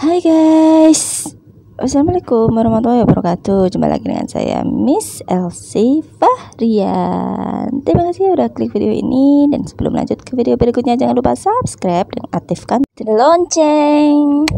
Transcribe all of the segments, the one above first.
Hai guys, Assalamualaikum warahmatullahi wabarakatuh. Jumpa lagi dengan saya Miss Elsie Fahrian. Terima kasih udah klik video ini. Dan sebelum lanjut ke video berikutnya, jangan lupa subscribe dan aktifkan tanda lonceng.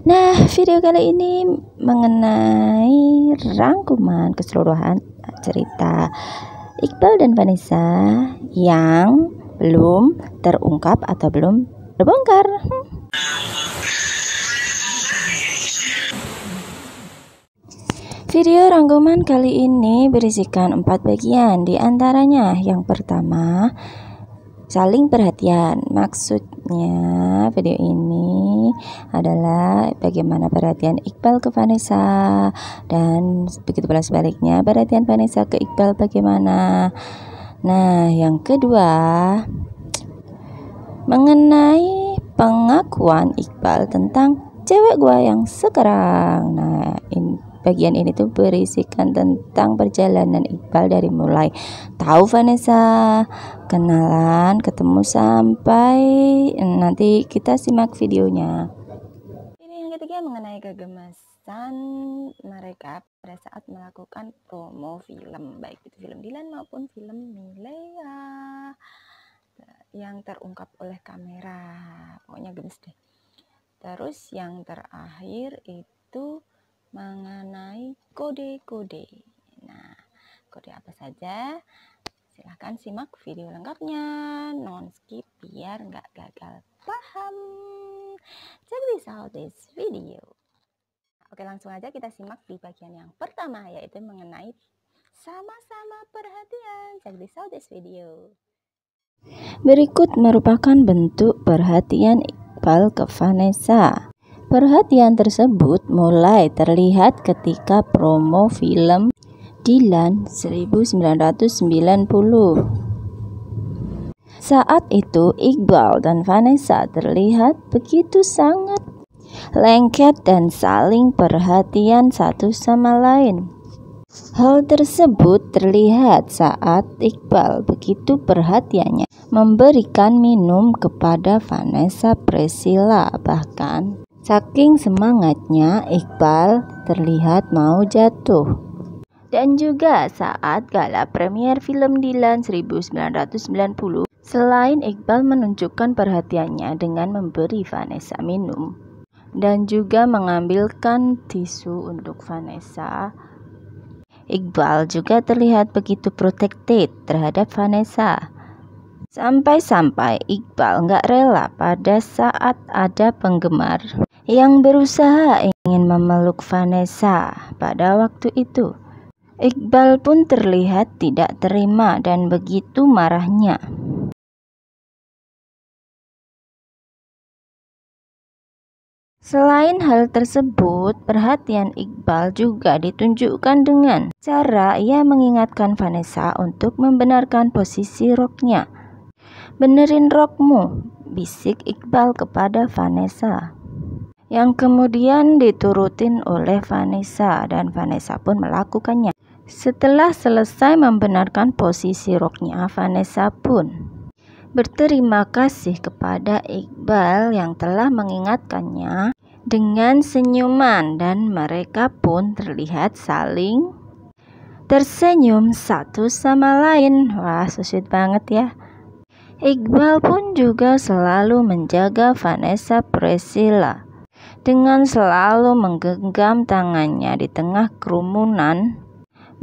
Nah, video kali ini mengenai rangkuman keseluruhan cerita Iqbal dan Vanessa yang belum terungkap atau belum terbongkar. Video rangkuman kali ini berisikan 4 bagian, di antaranya yang pertama, saling perhatian. Maksudnya video ini adalah bagaimana perhatian Iqbal ke Vanessa, dan begitu pula sebaliknya perhatian Vanessa ke Iqbal bagaimana. Nah, yang kedua mengenai pengakuan Iqbal tentang cewek gua yang sekarang. Nah, bagian ini tuh berisikan tentang perjalanan Iqbal dari mulai tahu Vanessa, kenalan, ketemu, sampai nanti kita simak videonya. Ini yang ketiga mengenai kegemasan mereka pada saat melakukan promo film, baik itu film Dilan maupun film Milea yang terungkap oleh kamera. Pokoknya gemes deh. Terus yang terakhir itu mengenai kode-kode. Nah, kode apa saja? Silahkan simak video lengkapnya, non skip biar nggak gagal paham. Check this out this video. Oke, langsung aja kita simak di bagian yang pertama, yaitu mengenai sama-sama perhatian. Check this out this video. Berikut merupakan bentuk perhatian Iqbal ke Vanessa. Perhatian tersebut mulai terlihat ketika promo film Dilan 1990. Saat itu Iqbal dan Vanessa terlihat begitu sangat lengket dan saling perhatian satu sama lain. Hal tersebut terlihat saat Iqbal begitu perhatiannya memberikan minum kepada Vanessa Priscilla. Bahkan saking semangatnya Iqbal terlihat mau jatuh. Dan juga saat gala premier film Dilan 1990, selain Iqbal menunjukkan perhatiannya dengan memberi Vanessa minum dan juga mengambilkan tisu untuk Vanessa, Iqbal juga terlihat begitu protected terhadap Vanessa. Sampai-sampai Iqbal nggak rela pada saat ada penggemar yang berusaha ingin memeluk Vanessa pada waktu itu. Iqbal pun terlihat tidak terima dan begitu marahnya. Selain hal tersebut, perhatian Iqbal juga ditunjukkan dengan cara ia mengingatkan Vanessa untuk membenarkan posisi roknya. "Benerin rokmu," bisik Iqbal kepada Vanessa, yang kemudian diturutin oleh Vanessa, dan Vanessa pun melakukannya. Setelah selesai membenarkan posisi roknya, Vanessa pun berterima kasih kepada Iqbal yang telah mengingatkannya dengan senyuman, dan mereka pun terlihat saling tersenyum satu sama lain. Wah, so sweet banget ya. Iqbal pun juga selalu menjaga Vanessa Priscilla dengan selalu menggenggam tangannya di tengah kerumunan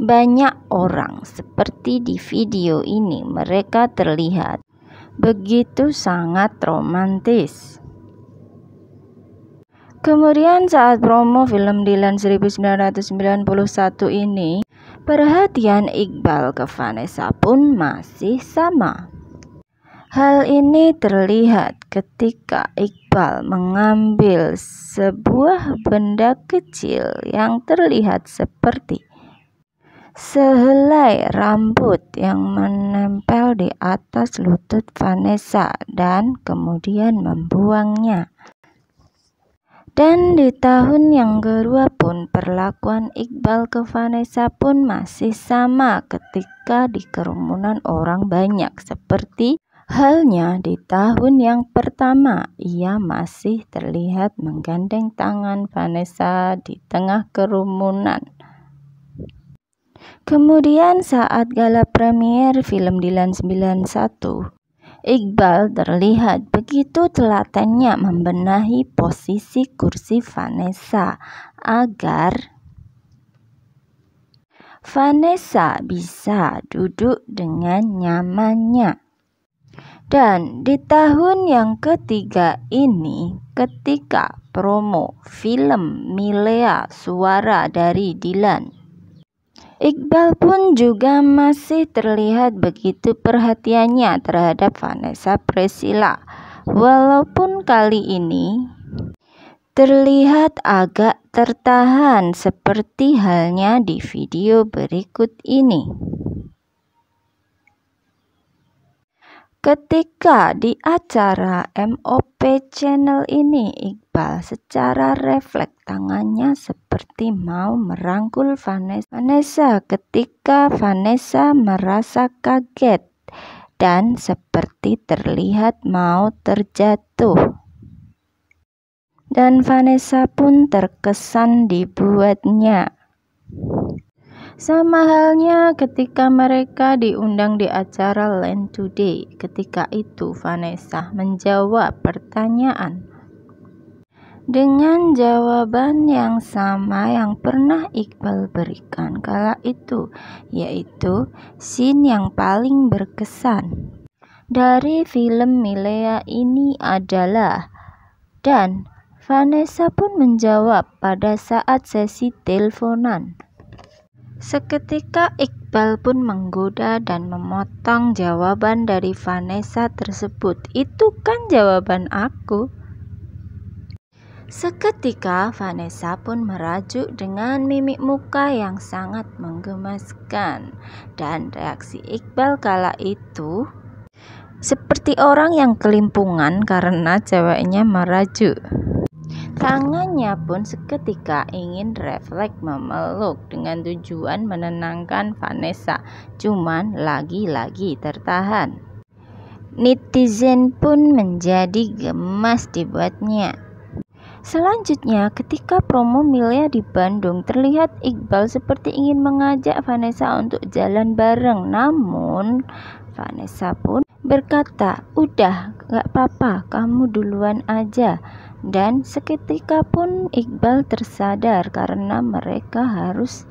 banyak orang. Seperti di video ini, mereka terlihat begitu sangat romantis. Kemudian saat promo film Dilan 1991 ini, perhatian Iqbal ke Vanessa pun masih sama. Hal ini terlihat ketika Iqbal mengambil sebuah benda kecil yang terlihat seperti sehelai rambut yang menempel di atas lutut Vanessa dan kemudian membuangnya. Dan di tahun yang kedua pun perlakuan Iqbal ke Vanessa pun masih sama ketika di kerumunan orang banyak. Seperti halnya di tahun yang pertama, ia masih terlihat menggandeng tangan Vanessa di tengah kerumunan. Kemudian saat gala premier film Dilan 91, Iqbal terlihat begitu telatennya membenahi posisi kursi Vanessa agar Vanessa bisa duduk dengan nyamannya. Dan di tahun yang ketiga ini, ketika promo film Milea Suara dari Dilan, Iqbal pun juga masih terlihat begitu perhatiannya terhadap Vanessa Priscilla, walaupun kali ini terlihat agak tertahan seperti halnya di video berikut ini. Ketika di acara MOP Channel ini, Iqbal secara refleks tangannya seperti mau merangkul Vanessa ketika Vanessa merasa kaget dan seperti terlihat mau terjatuh. Dan Vanessa pun terkesan dibuatnya. Sama halnya ketika mereka diundang di acara Line Today. Ketika itu Vanessa menjawab pertanyaan dengan jawaban yang sama yang pernah Iqbal berikan kala itu, yaitu scene yang paling berkesan dari film Milea ini adalah, dan Vanessa pun menjawab pada saat sesi teleponan. Seketika Iqbal pun menggoda dan memotong jawaban dari Vanessa tersebut. Itu kan jawaban aku. Seketika Vanessa pun merajuk dengan mimik muka yang sangat menggemaskan. Dan reaksi Iqbal kala itu seperti orang yang kelimpungan karena ceweknya merajuk. Tangannya pun seketika ingin refleks memeluk dengan tujuan menenangkan Vanessa, cuman lagi-lagi tertahan. Netizen pun menjadi gemas dibuatnya. Selanjutnya, ketika promo Milea di Bandung, terlihat Iqbal seperti ingin mengajak Vanessa untuk jalan bareng, namun Vanessa pun berkata, "Udah, gak apa-apa, kamu duluan aja." Dan seketika pun Iqbal tersadar karena mereka harus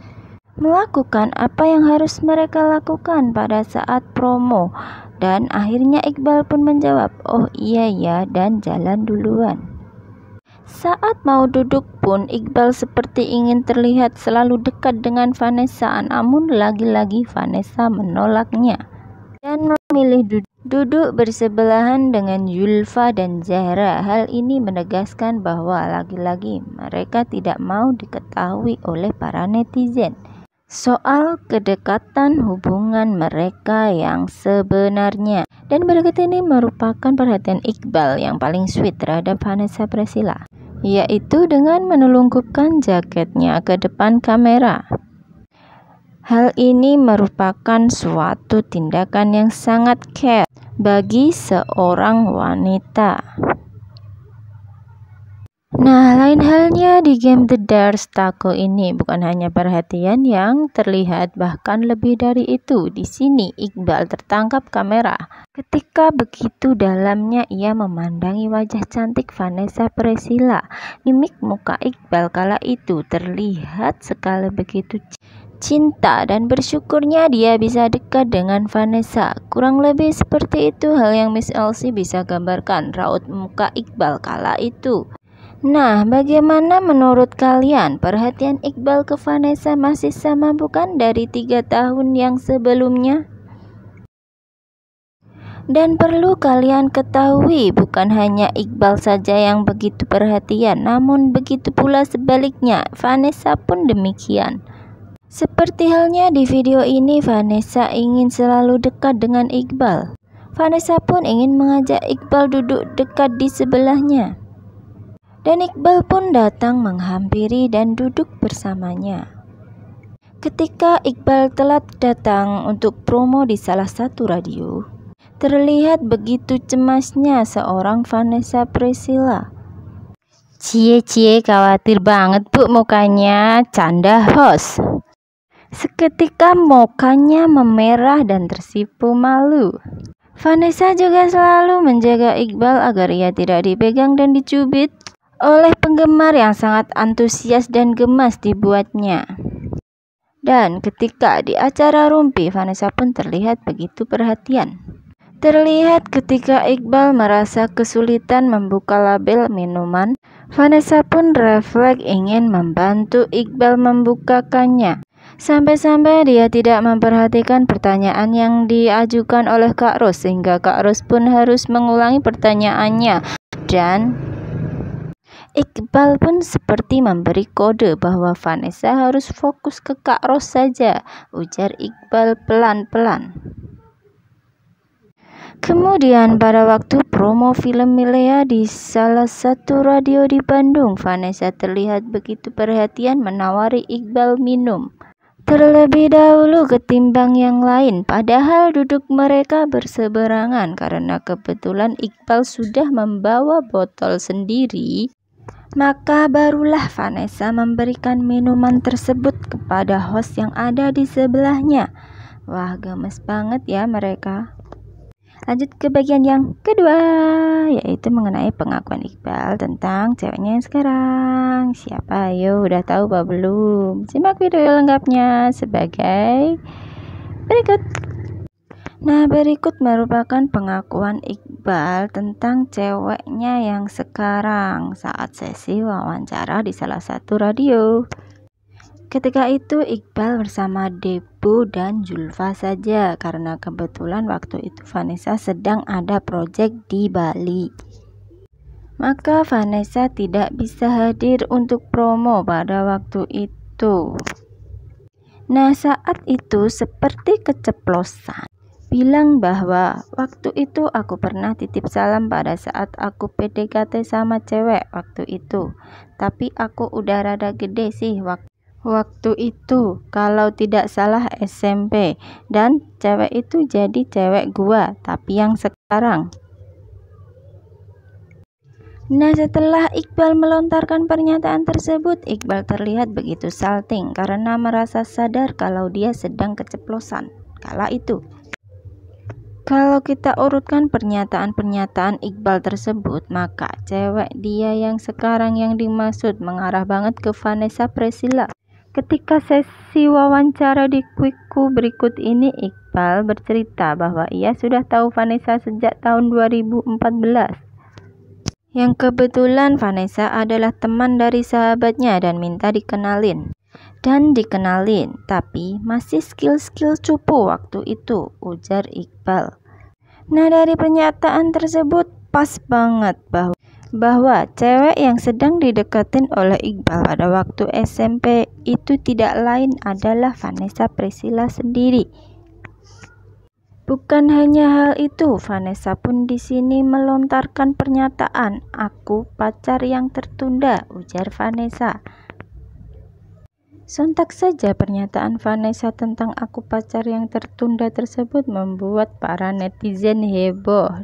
melakukan apa yang harus mereka lakukan pada saat promo. Dan akhirnya Iqbal pun menjawab, "Oh iya ya," dan jalan duluan. Saat mau duduk pun Iqbal seperti ingin terlihat selalu dekat dengan Vanessa, namun lagi-lagi Vanessa menolaknya dan memilih duduk bersebelahan dengan Julfa dan Zahra. Hal ini menegaskan bahwa lagi-lagi mereka tidak mau diketahui oleh para netizen soal kedekatan hubungan mereka yang sebenarnya. Dan berikut ini merupakan perhatian Iqbal yang paling sweet terhadap Vanessa Priscilla, yaitu dengan menelungkupkan jaketnya ke depan kamera. Hal ini merupakan suatu tindakan yang sangat care bagi seorang wanita. Nah, lain halnya di game The Dark Taco ini, bukan hanya perhatian yang terlihat, bahkan lebih dari itu. Di sini Iqbal tertangkap kamera ketika begitu dalamnya ia memandangi wajah cantik Vanessa Priscilla. Mimik muka Iqbal kala itu terlihat sekali begitu cinta dan bersyukurnya dia bisa dekat dengan Vanessa. Kurang lebih seperti itu hal yang Miss Elsie bisa gambarkan raut muka Iqbal kala itu. Nah, bagaimana menurut kalian? Perhatian Iqbal ke Vanessa masih sama bukan dari 3 tahun yang sebelumnya? Dan perlu kalian ketahui, bukan hanya Iqbal saja yang begitu perhatian, namun begitu pula sebaliknya, Vanessa pun demikian. Seperti halnya di video ini, Vanessa ingin selalu dekat dengan Iqbal. Vanessa pun ingin mengajak Iqbal duduk dekat di sebelahnya. Dan Iqbal pun datang menghampiri dan duduk bersamanya. Ketika Iqbal telat datang untuk promo di salah satu radio, terlihat begitu cemasnya seorang Vanessa Priscilla. Cie khawatir banget bu mukanya, canda host. Seketika mukanya memerah dan tersipu malu. Vanessa juga selalu menjaga Iqbal agar ia tidak dipegang dan dicubit oleh penggemar yang sangat antusias dan gemas dibuatnya. Dan ketika di acara Rumpi, Vanessa pun terlihat begitu perhatian. Terlihat ketika Iqbal merasa kesulitan membuka label minuman, Vanessa pun refleks ingin membantu Iqbal membukakannya. Sampai-sampai dia tidak memperhatikan pertanyaan yang diajukan oleh Kak Ros, sehingga Kak Ros pun harus mengulangi pertanyaannya. Dan Iqbal pun seperti memberi kode bahwa Vanessa harus fokus ke Kak Ros saja, ujar Iqbal pelan-pelan. Kemudian pada waktu promo film Milea di salah satu radio di Bandung, Vanessa terlihat begitu perhatian menawari Iqbal minum. Terlebih dahulu ketimbang yang lain, padahal duduk mereka berseberangan karena kebetulan Iqbal sudah membawa botol sendiri. Maka barulah Vanessa memberikan minuman tersebut kepada host yang ada di sebelahnya. Wah, gemes banget ya mereka. Lanjut ke bagian yang kedua, yaitu mengenai pengakuan Iqbal tentang ceweknya yang sekarang. Siapa? Ayo, udah tahu apa belum? Simak video lengkapnya sebagai berikut. Nah, berikut merupakan pengakuan Iqbal tentang ceweknya yang sekarang saat sesi wawancara di salah satu radio. Ketika itu Iqbal bersama Debu dan Julfa saja karena kebetulan waktu itu Vanessa sedang ada proyek di Bali. Maka Vanessa tidak bisa hadir untuk promo pada waktu itu. Nah, saat itu seperti keceplosan. Bilang bahwa waktu itu aku pernah titip salam pada saat aku PDKT sama cewek waktu itu. Tapi aku udah rada gede sih waktu itu, kalau tidak salah SMP. Dan cewek itu jadi cewek gua, tapi yang sekarang. Nah, setelah Iqbal melontarkan pernyataan tersebut, Iqbal terlihat begitu salting karena merasa sadar kalau dia sedang keceplosan kala itu. Kalau kita urutkan pernyataan-pernyataan Iqbal tersebut, maka cewek dia yang sekarang yang dimaksud mengarah banget ke Vanessa Priscilla. Ketika sesi wawancara di Quickku berikut ini, Iqbal bercerita bahwa ia sudah tahu Vanessa sejak tahun 2014. Yang kebetulan Vanessa adalah teman dari sahabatnya dan minta dikenalin. Tapi masih skill-skill cupu waktu itu, ujar Iqbal. Nah, dari pernyataan tersebut pas banget bahwa cewek yang sedang dideketin oleh Iqbal pada waktu SMP itu tidak lain adalah Vanessa Priscilla sendiri. Bukan hanya hal itu, Vanessa pun di sini melontarkan pernyataan, "Aku pacar yang tertunda," ujar Vanessa. Sontak saja pernyataan Vanessa tentang "aku pacar yang tertunda" tersebut membuat para netizen heboh.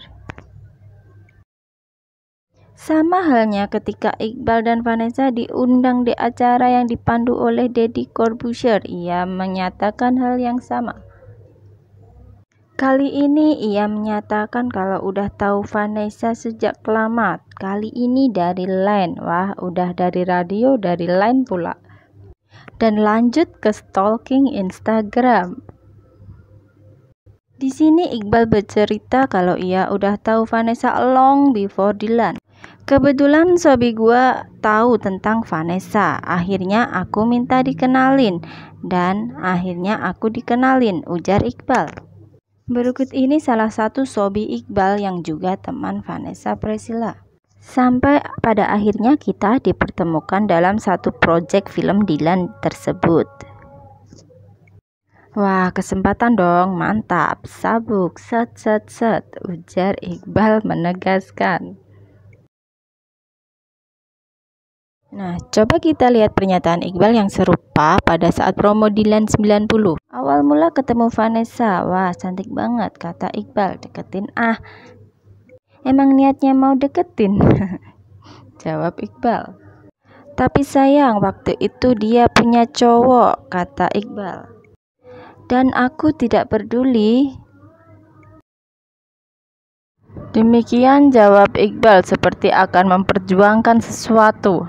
Sama halnya ketika Iqbal dan Vanessa diundang di acara yang dipandu oleh Deddy Corbuzier, ia menyatakan hal yang sama. Kali ini ia menyatakan kalau udah tahu Vanessa sejak lama. Kali ini dari Line. Wah, udah dari radio, dari Line pula. Dan lanjut ke stalking Instagram. Di sini Iqbal bercerita kalau ia udah tahu Vanessa long before Dilan. Kebetulan sobi gua tahu tentang Vanessa. Akhirnya aku minta dikenalin dan akhirnya aku dikenalin, ujar Iqbal. Berikut ini salah satu sobi Iqbal yang juga teman Vanessa Priscilla. Sampai pada akhirnya kita dipertemukan dalam satu proyek film Dilan tersebut. Wah, kesempatan dong, mantap, sabuk, set set set, ujar Iqbal menegaskan. Nah, coba kita lihat pernyataan Iqbal yang serupa pada saat promo Dilan 90. Awal mula ketemu Vanessa, wah cantik banget, kata Iqbal, deketin ah. Emang niatnya mau deketin? Jawab Iqbal. Tapi sayang, waktu itu dia punya cowok, kata Iqbal. Dan aku tidak peduli. Demikian jawab Iqbal seperti akan memperjuangkan sesuatu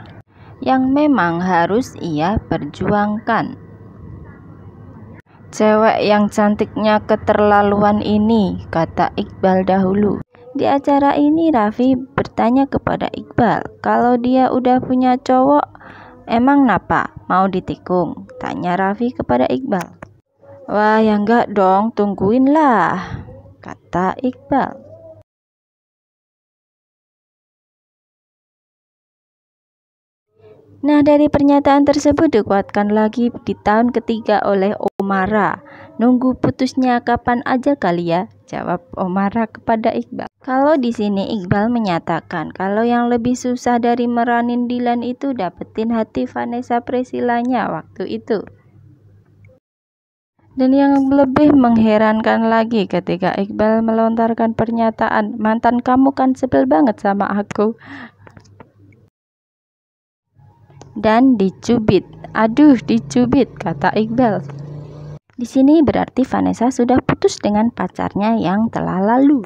yang memang harus ia perjuangkan. Cewek yang cantiknya keterlaluan ini, kata Iqbal dahulu. Di acara ini Raffi bertanya kepada Iqbal, kalau dia udah punya cowok, emang napa? Mau ditikung? Tanya Raffi kepada Iqbal. Wah, ya enggak dong, tungguin lah, kata Iqbal. Nah, dari pernyataan tersebut dikuatkan lagi di tahun ketiga oleh Omara. Nunggu putusnya kapan aja kali ya, jawab Omara kepada Iqbal. Kalau di sini Iqbal menyatakan kalau yang lebih susah dari meranin Dilan itu dapetin hati Vanessa Presilanya waktu itu. Dan yang lebih mengherankan lagi ketika Iqbal melontarkan pernyataan, mantan kamu kan sebel banget sama aku. Dan dicubit. Aduh, dicubit, kata Iqbal. Di sini berarti Vanessa sudah putus dengan pacarnya yang telah lalu.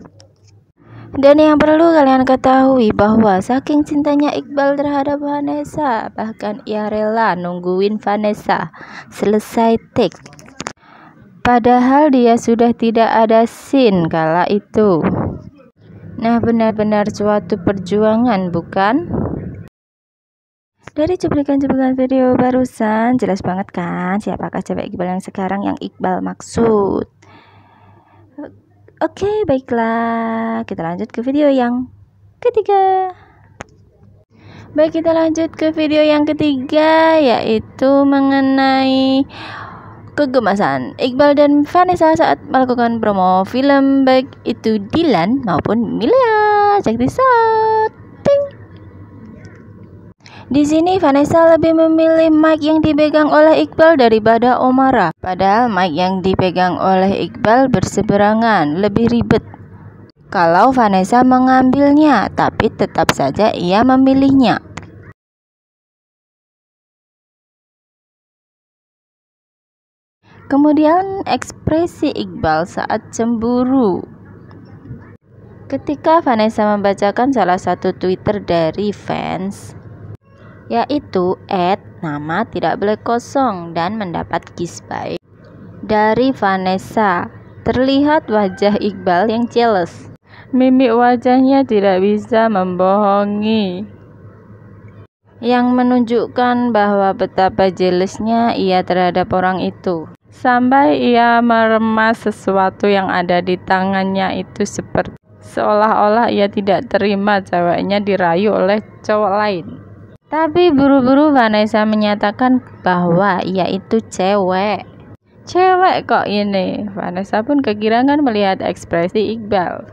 Dan yang perlu kalian ketahui bahwa saking cintanya Iqbal terhadap Vanessa, bahkan ia rela nungguin Vanessa selesai take. Padahal dia sudah tidak ada scene kala itu. Nah, benar-benar suatu perjuangan, bukan? Dari cuplikan-cuplikan video barusan, jelas banget kan siapakah cewek Iqbal yang sekarang yang Iqbal maksud. Oke, baiklah. Kita lanjut ke video yang ketiga. Baik, kita lanjut ke video yang ketiga, yaitu mengenai kegemasan Iqbal dan Vanessa saat melakukan promo film, baik itu Dilan maupun Milea. Check this out. Ting. Di sini Vanessa lebih memilih mic yang dipegang oleh Iqbal daripada Omara. Padahal mic yang dipegang oleh Iqbal berseberangan, lebih ribet kalau Vanessa mengambilnya, tapi tetap saja ia memilihnya. Kemudian ekspresi Iqbal saat cemburu. Ketika Vanessa membacakan salah satu Twitter dari fans, yaitu @nama tidak boleh kosong, dan mendapat kiss bye dari Vanessa, terlihat wajah Iqbal yang jealous. Mimik wajahnya tidak bisa membohongi, yang menunjukkan bahwa betapa jealousnya ia terhadap orang itu. Sampai ia meremas sesuatu yang ada di tangannya itu seperti seolah-olah ia tidak terima ceweknya dirayu oleh cowok lain. Tapi buru-buru Vanessa menyatakan bahwa ia itu cewek. Cewek kok ini? Vanessa pun kegirangan melihat ekspresi Iqbal.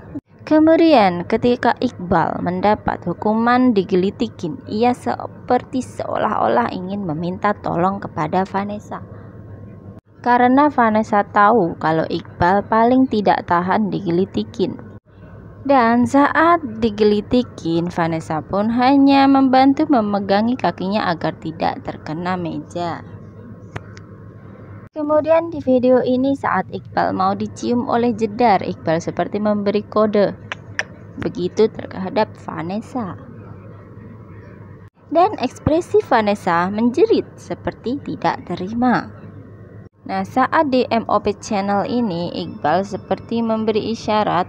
Kemudian ketika Iqbal mendapat hukuman digelitikin, ia seperti seolah-olah ingin meminta tolong kepada Vanessa. Karena Vanessa tahu kalau Iqbal paling tidak tahan digelitikin. Dan saat digelitikin, Vanessa pun hanya membantu memegangi kakinya agar tidak terkena meja. Kemudian di video ini saat Iqbal mau dicium oleh Jedar, Iqbal seperti memberi kode begitu terhadap Vanessa. Dan ekspresi Vanessa menjerit seperti tidak terima. Nah, saat di MOP channel ini, Iqbal seperti memberi isyarat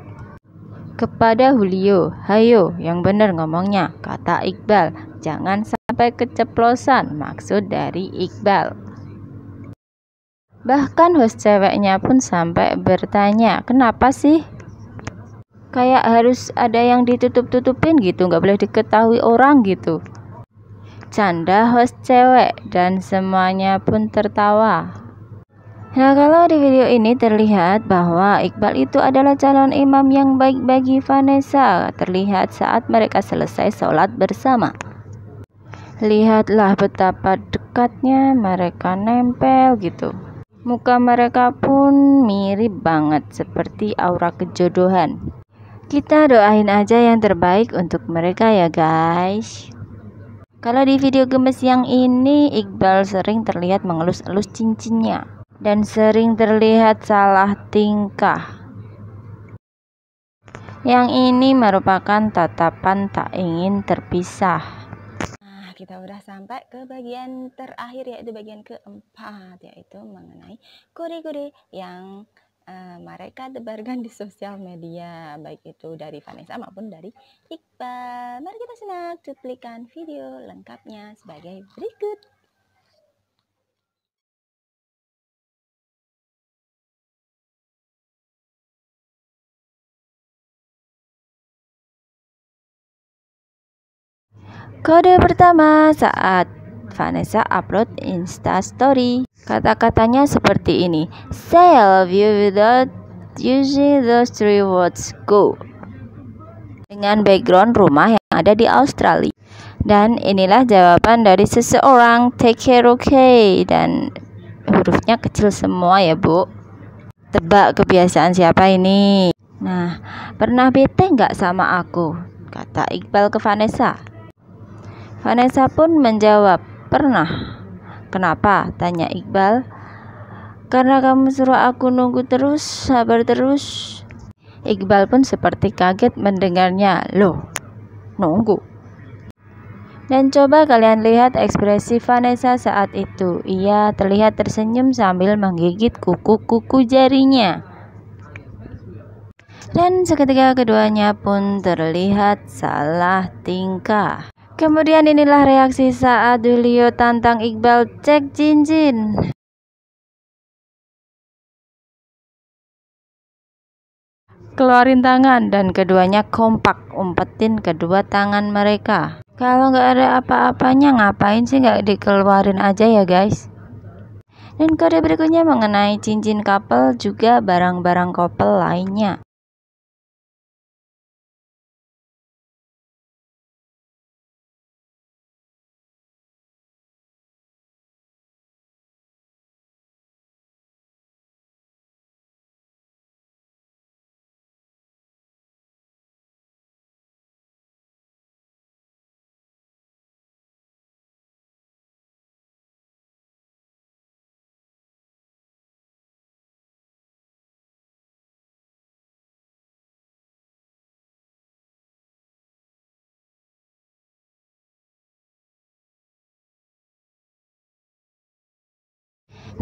kepada Julio, "Hayo, yang benar ngomongnya," kata Iqbal. "Jangan sampai keceplosan," maksud dari Iqbal. Bahkan host ceweknya pun sampai bertanya, "Kenapa sih? Kayak harus ada yang ditutup-tutupin gitu, nggak boleh diketahui orang gitu." Canda host cewek, dan semuanya pun tertawa. Nah, kalau di video ini terlihat bahwa Iqbal itu adalah calon imam yang baik bagi Vanessa. Terlihat saat mereka selesai sholat bersama. Lihatlah betapa dekatnya mereka nempel gitu. Muka mereka pun mirip banget seperti aura kejodohan. Kita doain aja yang terbaik untuk mereka ya guys. Kalau di video gemes yang ini, Iqbal sering terlihat mengelus-elus cincinnya dan sering terlihat salah tingkah. Yang ini merupakan tatapan tak ingin terpisah. Nah, kita udah sampai ke bagian terakhir, yaitu bagian keempat, yaitu mengenai kode-kode yang mereka tebarkan di sosial media, baik itu dari Vanessa maupun dari Iqbal. Mari kita simak cuplikan video lengkapnya sebagai berikut. Kode pertama saat Vanessa upload Insta Story. Kata-katanya seperti ini. Say I love you without using those 3 words. Go. Dengan background rumah yang ada di Australia. Dan inilah jawaban dari seseorang. Take care, okay. Dan hurufnya kecil semua ya bu. Tebak kebiasaan siapa ini? Nah, pernah bete nggak sama aku? Kata Iqbal ke Vanessa. Vanessa pun menjawab, pernah. Kenapa? Tanya Iqbal. Karena kamu suruh aku nunggu terus, sabar terus. Iqbal pun seperti kaget mendengarnya. Loh, nunggu? Dan coba kalian lihat ekspresi Vanessa saat itu. Ia terlihat tersenyum sambil menggigit kuku-kuku jarinya. Dan seketika keduanya pun terlihat salah tingkah. Kemudian inilah reaksi saat Julio tantang Iqbal cek cincin. Keluarin tangan dan keduanya kompak umpetin kedua tangan mereka. Kalau nggak ada apa-apanya ngapain sih nggak dikeluarin aja ya guys. Dan kode berikutnya mengenai cincin couple juga barang-barang couple lainnya.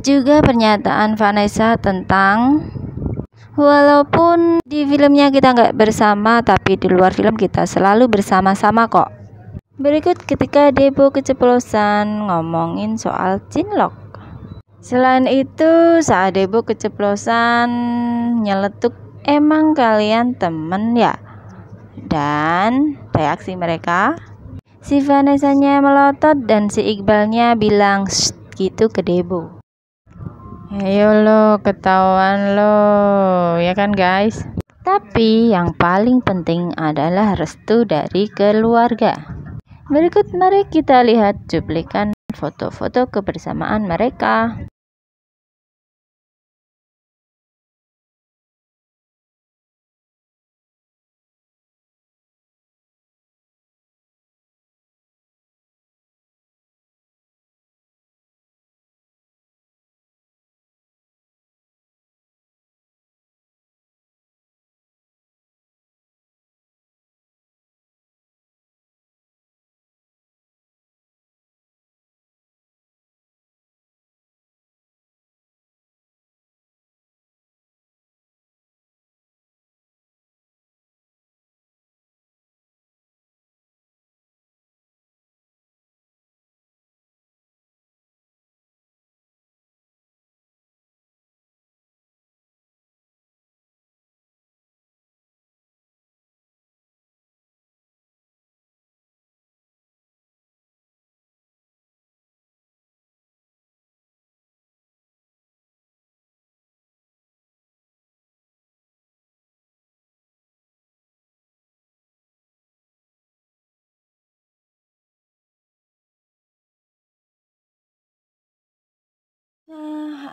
Juga pernyataan Vanessa tentang walaupun di filmnya kita nggak bersama, tapi di luar film kita selalu bersama-sama kok. Berikut ketika Debo keceplosan ngomongin soal cinlok. Selain itu, saat Debo keceplosan nyeletuk, emang kalian temen ya? Dan reaksi mereka, si Vanessa-nya melotot dan si Iqbalnya bilang gitu ke Debo. Ayo lo, ketahuan lo, ya kan guys? Tapi yang paling penting adalah restu dari keluarga. Berikut mari kita lihat cuplikan foto-foto kebersamaan mereka.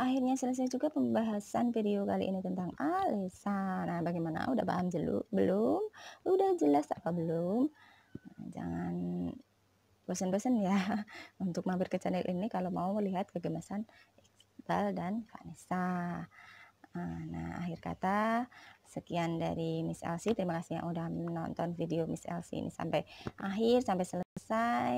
akhirnya selesai juga pembahasan video kali ini tentang Alesa. Nah, bagaimana? Udah paham belum? Udah jelas apa belum? Nah, jangan bosan-bosan ya untuk mampir ke channel ini kalau mau melihat kegemasan Iqbal dan Vanessa. Nah, akhir kata sekian dari Miss Elsie. Terima kasih yang udah menonton video Miss Elsie ini sampai akhir, sampai selesai.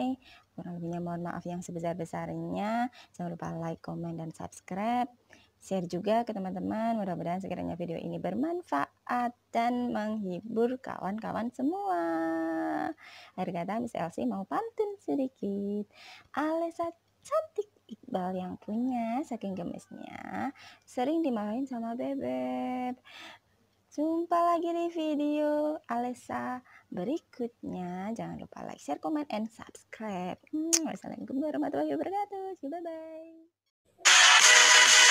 Kurang lebihnya mohon maaf yang sebesar-besarnya. Jangan lupa like, comment, dan subscribe. Share juga ke teman-teman. Mudah-mudahan sekiranya video ini bermanfaat dan menghibur kawan-kawan semua. Akhir kata Miss Elsie mau pantun sedikit. Alesa cantik Iqbal yang punya saking gemesnya sering dimarahin sama Bebek. Jumpa lagi di video Alesa berikutnya. Jangan lupa like, share, comment, and subscribe. Wassalamualaikum warahmatullahi wabarakatuh. Bye bye.